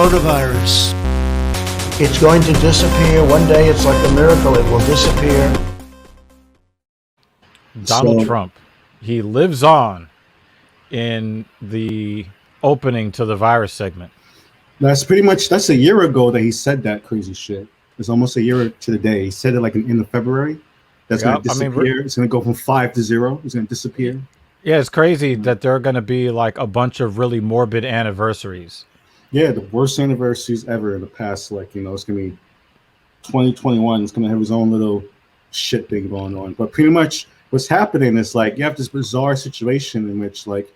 coronavirus. It's going to disappear. One day it's like a miracle. It will disappear. Donald Trump, he lives on in the opening to the virus segment. That's a year ago that he said that crazy shit. It's almost a year to the day. He said it like in February. That's going to disappear. It's going to go from 5 to 0. It's going to disappear. Yeah, it's crazy that there are going to be like a bunch of really morbid anniversaries. Yeah, the worst anniversaries ever in the past. Like, it's going to be 2021. It's going to have his own little shit thing going on. But pretty much what's happening is like you have this bizarre situation in which like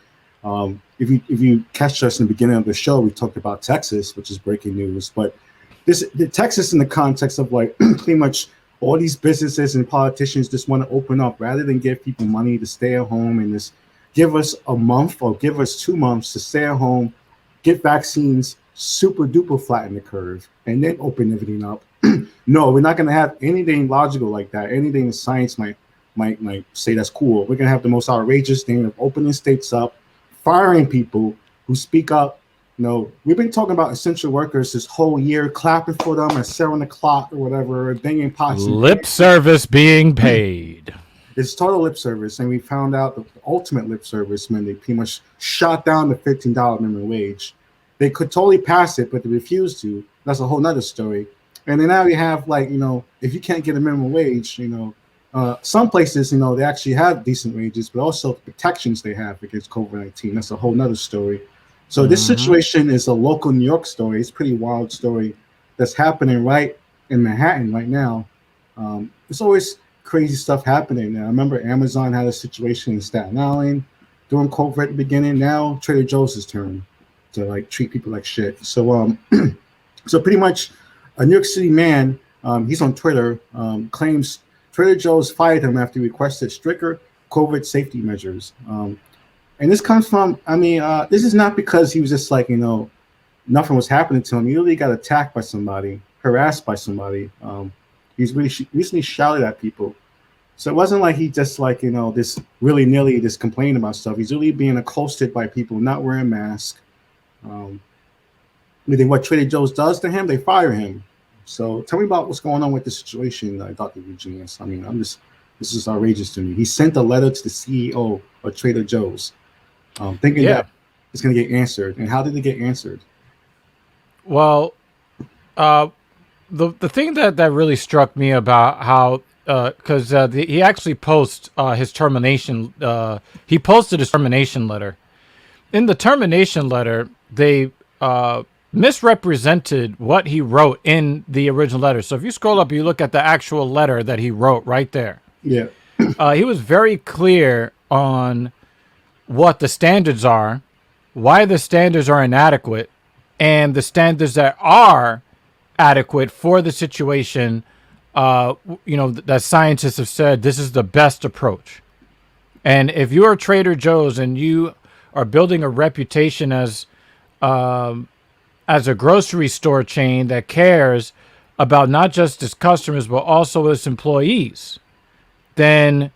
if you catch us in the beginning of the show, we talked about Texas, which is breaking news. But the Texas in the context of like pretty much all these businesses and politicians just want to open up rather than give people money to stay at home and just give us a month or give us 2 months to stay at home, get vaccines, super duper flatten the curve, and then open everything up. No, we're not going to have anything logical like that. Anything science might say that's cool. We're going to have the most outrageous thing of opening states up, firing people who speak up. We've been talking about essential workers this whole year, clapping for them at 7 o'clock or whatever, banging pots. Lip service being paid. It's total lip service, and we found out the ultimate lip service when they pretty much shot down the $15 minimum wage. They could totally pass it, but they refused to. That's a whole nother story. And then now you have like, if you can't get a minimum wage, some places, they actually have decent wages, but also the protections they have against COVID-19. That's a whole nother story. So this situation is a local New York story. It's a pretty wild story that's happening right in Manhattan right now. There's always crazy stuff happening now. I remember Amazon had a situation in Staten Island during COVID at the beginning. Now Trader Joe's turn to like treat people like shit. So so pretty much a New York City man, he's on Twitter, claims Trader Joe's fired him after he requested stricter COVID safety measures. And this comes from, this is not because he was just like, nothing was happening to him. He really got attacked by somebody, harassed by somebody. He's really recently shouted at people. So it wasn't like he just like, this willy-nilly just complaining about stuff. He's really being accosted by people not wearing masks. What Trader Joe's does to him, they fire him. So tell me about what's going on with the situation, Dr. Eugenius. This is outrageous to me. He sent a letter to the CEO of Trader Joe's, thinking that it's going to get answered. And how did it get answered? Well, the thing that really struck me about how, because he actually posted his termination, he posted his termination letter. In the termination letter, they misrepresented what he wrote in the original letter. So if you scroll up, you look at the actual letter that he wrote right there. Yeah. He was very clear on what the standards are, why the standards are inadequate, and the standards that are adequate for the situation, that scientists have said this is the best approach. And if you're a Trader Joe's and you are building a reputation as a grocery store chain that cares about not just its customers, but also its employees, then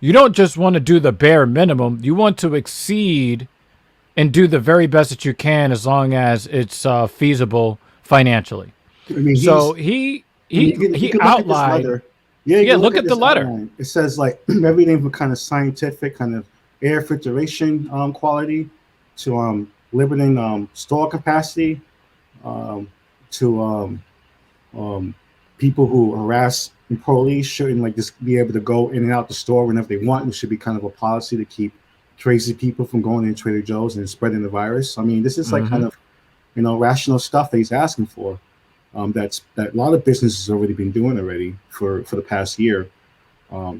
you don't just want to do the bare minimum. You want to exceed and do the very best that you can as long as it's feasible financially. So he outlined. Look at the letter. It says like everything from kind of scientific, kind of air filtration quality to limiting store capacity to people who harass employees shouldn't like just be able to go in and out the store whenever they want. It should be kind of a policy to keep crazy people from going in Trader Joe's and spreading the virus. This is like kind of rational stuff that he's asking for. That a lot of businesses have already been doing already for the past year.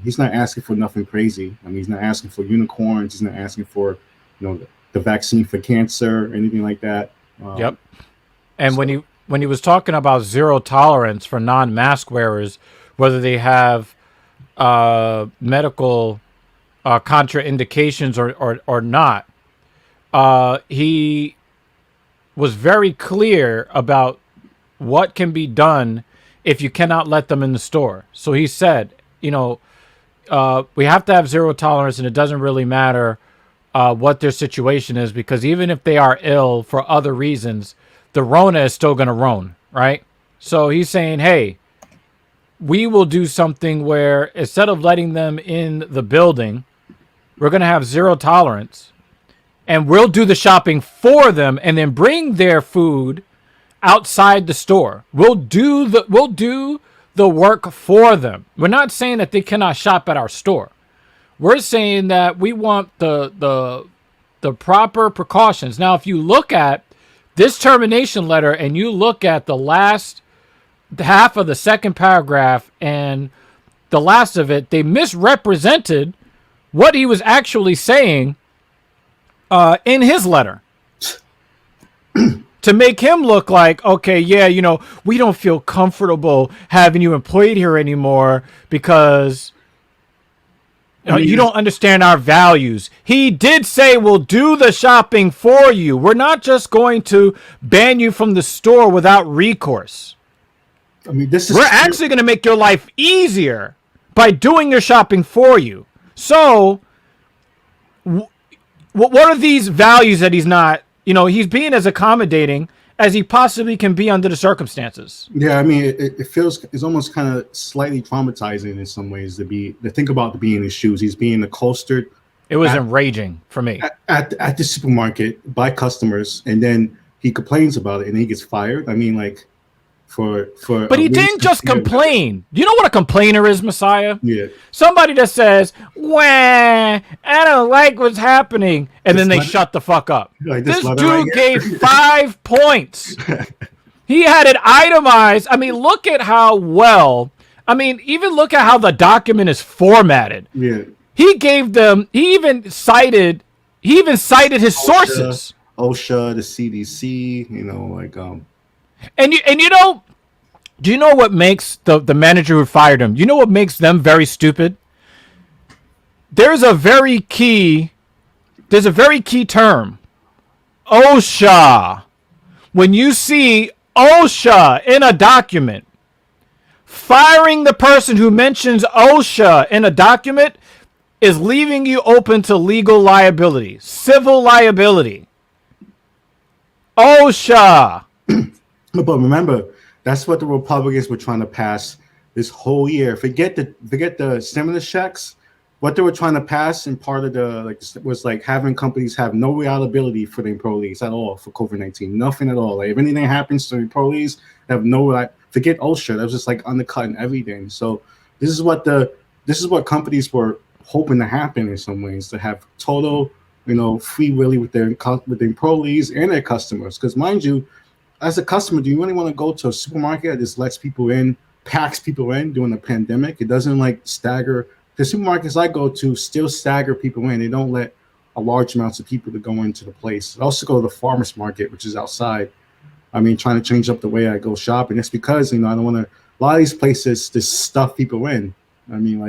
He's not asking for nothing crazy. He's not asking for unicorns. He's not asking for the vaccine for cancer or anything like that. Yep. And when he was talking about zero tolerance for non-mask wearers, whether they have medical contraindications or not, he was very clear about what can be done if you cannot let them in the store. So he said, we have to have zero tolerance, and it doesn't really matter what their situation is, because even if they are ill for other reasons, the Rona is still going to roam, right? So he's saying, hey, we will do something where instead of letting them in the building, we're going to have zero tolerance, and we'll do the shopping for them and then bring their food outside the store. We'll do the work for them. We're not saying that they cannot shop at our store. We're saying that we want the proper precautions. Now, if you look at this termination letter and you look at the last half of the second paragraph and the last of it, they misrepresented what he was actually saying in his letter to make him look like, okay, yeah, you know, we don't feel comfortable having you employed here anymore because you don't understand our values. He did say we'll do the shopping for you. We're not just going to ban you from the store without recourse. I mean, we're actually going to make your life easier by doing your shopping for you. So what are these values that he's not, you know, he's being as accommodating as he possibly can be under the circumstances? Yeah, I mean, it's almost kind of slightly traumatizing in some ways to think about to be in his shoes. He's being accosted. It was enraging for me. At the supermarket by customers, and then he complains about it and he gets fired. I mean, like, But he didn't just complain. Do you know what a complainer is, Messiah? Yeah. Somebody that says, "Wah, I don't like what's happening," and then they shut the fuck up. Like this dude gave 5 points. He had it itemized. I mean, look at how well. I mean, even look at how the document is formatted. Yeah. He gave them. He even cited his sources. OSHA, the CDC. You know, like And you know, do you know what makes the manager who fired him? You know what makes them very stupid? There's a very key term, OSHA. When you see OSHA in a document, firing the person who mentions OSHA in a document is leaving you open to legal liability, civil liability. OSHA. But remember, that's what the Republicans were trying to pass this whole year. Forget the stimulus checks. What they were trying to pass, and part of was having companies have no liability for the employees at all for COVID-19. Nothing at all. Like if anything happens to the employees, they have no forget OSHA. That was just like undercutting everything. So this is what companies were hoping to happen in some ways, to have total, free willy with their employees and their customers. Because mind you, as a customer, do you really want to go to a supermarket that just lets people in, packs people in during the pandemic? It doesn't stagger. The supermarkets I go to still stagger people in. They don't let a large amounts of people to go into the place. I also go to the farmer's market, which is outside. I mean, trying to change up the way I go shopping. It's because, I don't want to, a lot of these places just stuff people in. I mean,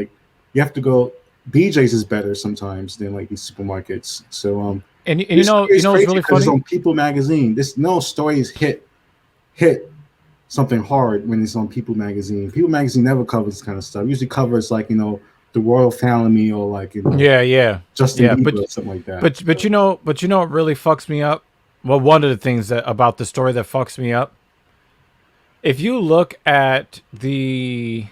you have to go, BJ's is better sometimes than these supermarkets. So, and you know what's really funny? It's on People Magazine. Stories hit something hard when it's on People Magazine. People Magazine never covers this kind of stuff. It usually covers the royal family or Justin Bieber or something like that. But you know what really fucks me up? Well, one of the things about the story that fucks me up, if you look at the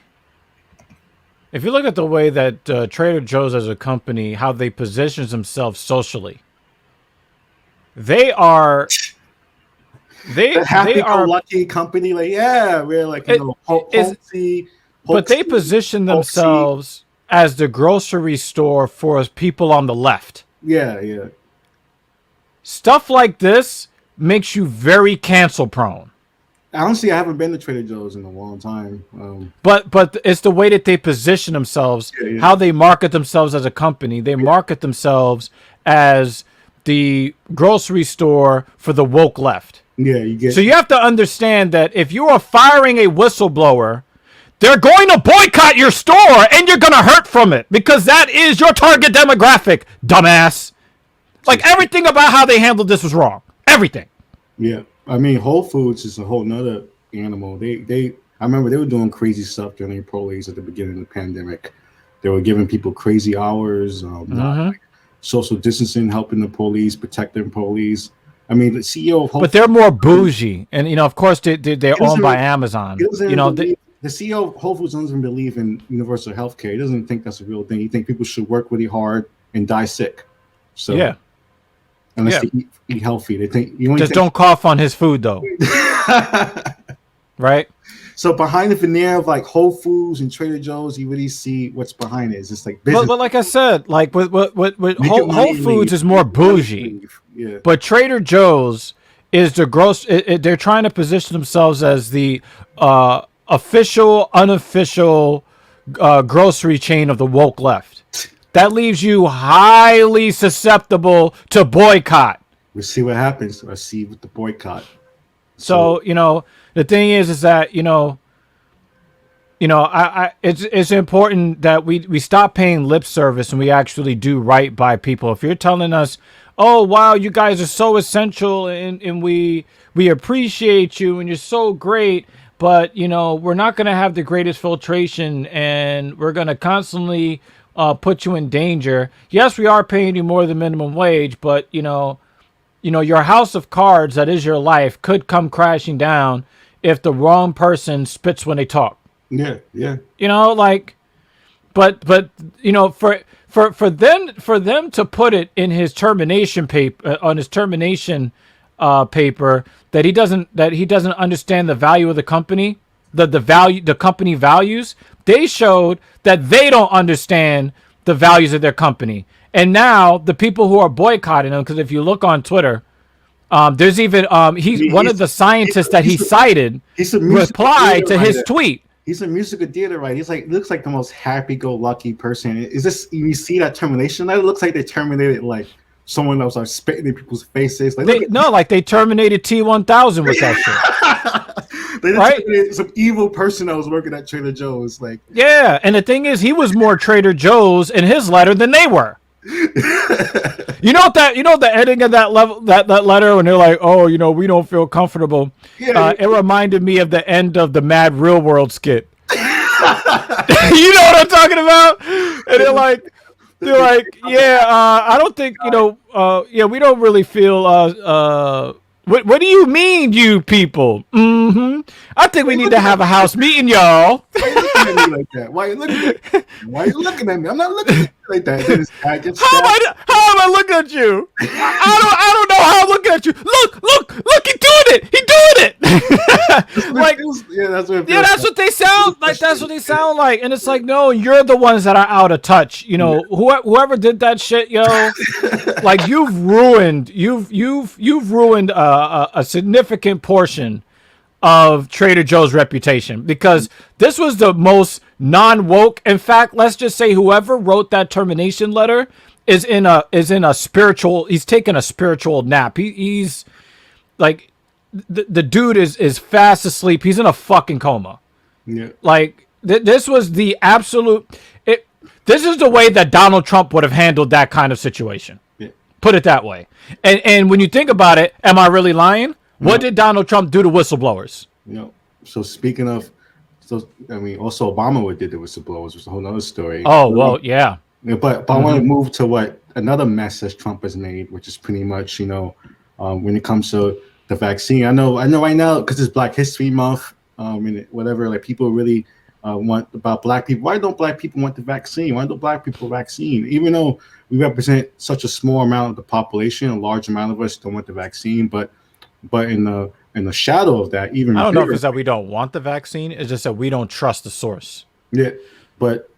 way that Trader Joe's as a company, how they position themselves socially, they are happy-go-lucky company. We're but they position themselves as the grocery store for people on the left. Yeah. Stuff like this makes you very cancel prone. Honestly, I haven't been to Trader Joe's in a long time. But it's the way that they position themselves, how they market themselves as a company. They market themselves as the grocery store for the woke left. Yeah, So you have to understand that if you are firing a whistleblower, they're going to boycott your store and you're going to hurt from it because that is your target demographic, dumbass. Everything about how they handled this was wrong. Everything. Yeah. I mean, Whole Foods is a whole nother animal. I remember they were doing crazy stuff during the employees at the beginning of the pandemic. They were giving people crazy hours, social distancing, helping the police, protect the employees. I mean, the CEO of Whole But they're more bougie, and of course they're owned by Amazon. The CEO of Whole Foods doesn't even believe in universal health care. He doesn't think that's a real thing. He thinks people should work really hard and die sick. So yeah, unless they eat healthy, they think you only just don't cough on his food though, right? So behind the veneer of like Whole Foods and Trader Joe's, you really see what's behind it. It's just like business. But like I said, like with Whole Foods is more bougie, yeah. But Trader Joe's is the they're trying to position themselves as the official, unofficial grocery chain of the woke left. That leaves you highly susceptible to boycott. We'll see what happens. I see with the boycott. So the thing is that it's important that we stop paying lip service and we actually do right by people. If you're telling us, oh wow, you guys are so essential and we appreciate you and you're so great, but we're not going to have the greatest filtration and we're going to constantly put you in danger. Yes, we are paying you more than minimum wage, but your house of cards that is your life could come crashing down if the wrong person spits when they talk. Yeah. But for them to put it in his termination paper on his termination paper that he doesn't understand the value of the company, the company values. They showed that they don't understand the values of their company. And now the people who are boycotting him, because if you look on Twitter, there's even he's one of the scientists that he cited replied to his tweet. He's a musical theater writer. He's like looks like the most happy-go-lucky person. Is this? You see that termination? It looks like they terminated like someone that was like spitting in people's faces. Like they terminated T1000 with that shit. They terminated some evil person that was working at Trader Joe's. Like and the thing is, he was more Trader Joe's in his letter than they were. The ending of that letter when they're like, oh, we don't feel comfortable. It reminded me of the end of the Mad Real World skit. You know what I'm talking about? And they're like, I don't think we don't really feel. What do you mean, you people? I think we need to have a house meeting, y'all. Why are you looking at me like that? Why are you looking at me? I'm not looking at you like that. How am I looking at you? I don't know how I'm looking at you. Look, he's doing it. That's what they sound like. That's what they sound like. And it's like, no, you're the ones that are out of touch. Whoever did that shit, like you've ruined a significant portion of Trader Joe's reputation, because this was the most non-woke. In fact, let's just say whoever wrote that termination letter is in a spiritual. He's taking a spiritual nap. He's like the dude is fast asleep. He's in a fucking coma. Yeah. Like this was the absolute. This is the way that Donald Trump would have handled that kind of situation. Yeah. Put it that way. And when you think about it, am I really lying? What did Donald Trump do to whistleblowers? So speaking of, also Obama did the whistleblowers, which is a whole other story. Oh, well, yeah. But I want to move to what another mess that Trump has made, which is pretty much, when it comes to the vaccine. I know right now, because it's Black History Month, and whatever, like people really want about Black people. Why don't Black people want the vaccine? Why don't Black people vaccine? Even though we represent such a small amount of the population, a large amount of us don't want the vaccine, but in the shadow of that, even I don't know if it's that we don't want the vaccine. It's just that we don't trust the source. Yeah, but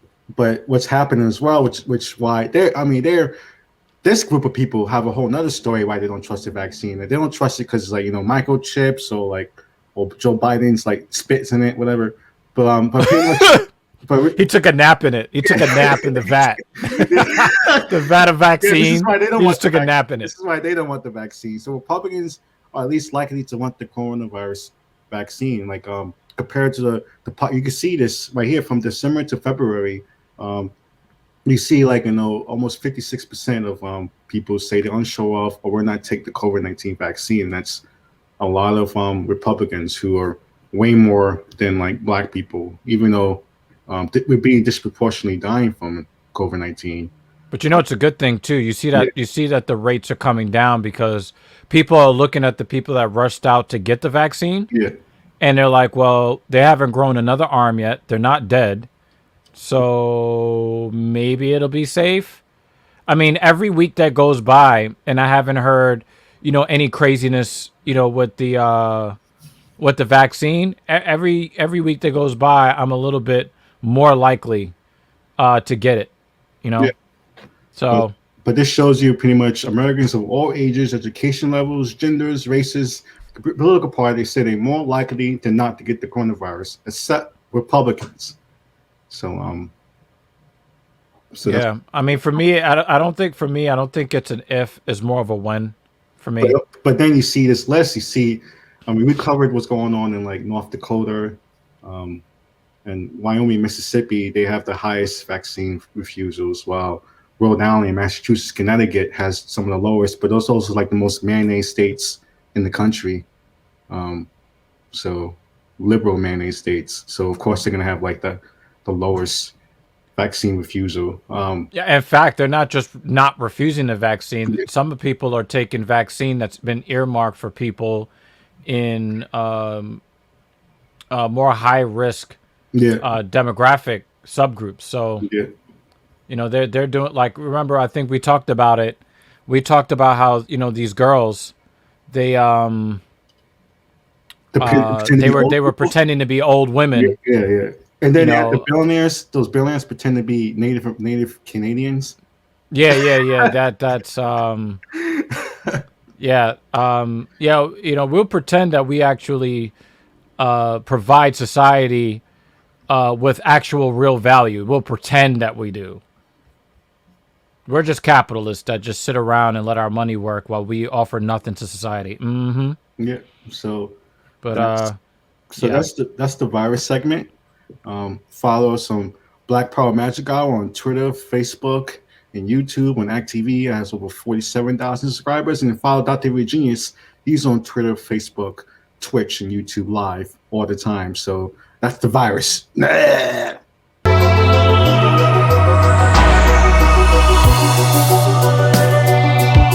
what's happening as well, which why this group of people have a whole nother story why they don't trust the vaccine. They don't trust it because it's like microchips or Joe Biden's like spits in it, whatever. But he took a nap in it. He took a nap in the vat. The vat of vaccine. This is why they don't took a nap in it. This is why they don't want the vaccine. So Republicans are at least likely to want the coronavirus vaccine. Like compared to the you can see this right here from December to February. You see almost 56% of people say they're unsure of or will not take the COVID-19 vaccine. And that's a lot of Republicans who are way more than like Black people, even though we're being disproportionately dying from COVID-19. But you know, it's a good thing too. You see that the rates are coming down because people are looking at the people that rushed out to get the vaccine, Yeah. and they're like, well, they haven't grown another arm yet. They're not dead. So maybe it'll be safe. I mean, every week that goes by and I haven't heard, any craziness, with the vaccine, every week that goes by, I'm a little bit more likely to get it, you Yeah. know. So But this shows you pretty much Americans of all ages, education levels, genders, races, political parties say they're more likely than not to get the coronavirus, except Republicans. So that's yeah, I mean, for me, I don't think I don't think it's an if, it's more of a when for but, me. but then you see this list. You see, I mean, we covered what's going on in like North Dakota, um, and Wyoming, Mississippi. They have the highest vaccine refusals, while Rhode Island, Massachusetts, Connecticut has some of the lowest. But those also like the most mayonnaise states in the country. Um, so liberal mayonnaise states. So of course they're gonna have like the lowest vaccine refusal. Yeah, in fact, they're not just not refusing the vaccine. Some people are taking vaccine that's been earmarked for people in more high risk Yeah, demographic subgroups. So yeah, they're doing, like, remember, I think we talked about it. We talked about how these girls, they pretend to be old they were people. pretending to be old Yeah, women. yeah, yeah. And You then they had the know, billionaires. Those billionaires pretend to be native Canadians. yeah. That's yeah, we'll pretend that we actually provide society with actual real value. We'll pretend that we do. We're just capitalists that just sit around and let our money work while we offer nothing to society. Mm-hmm. Yeah. So But that's yeah, that's the virus segment. Follow some Black Power Magic Hour on Twitter, Facebook, and YouTube. On act.tv, it has over 47,000 subscribers. And then follow Dr. Genius. He's on Twitter, Facebook, Twitch, and YouTube live all the time. So that's the virus.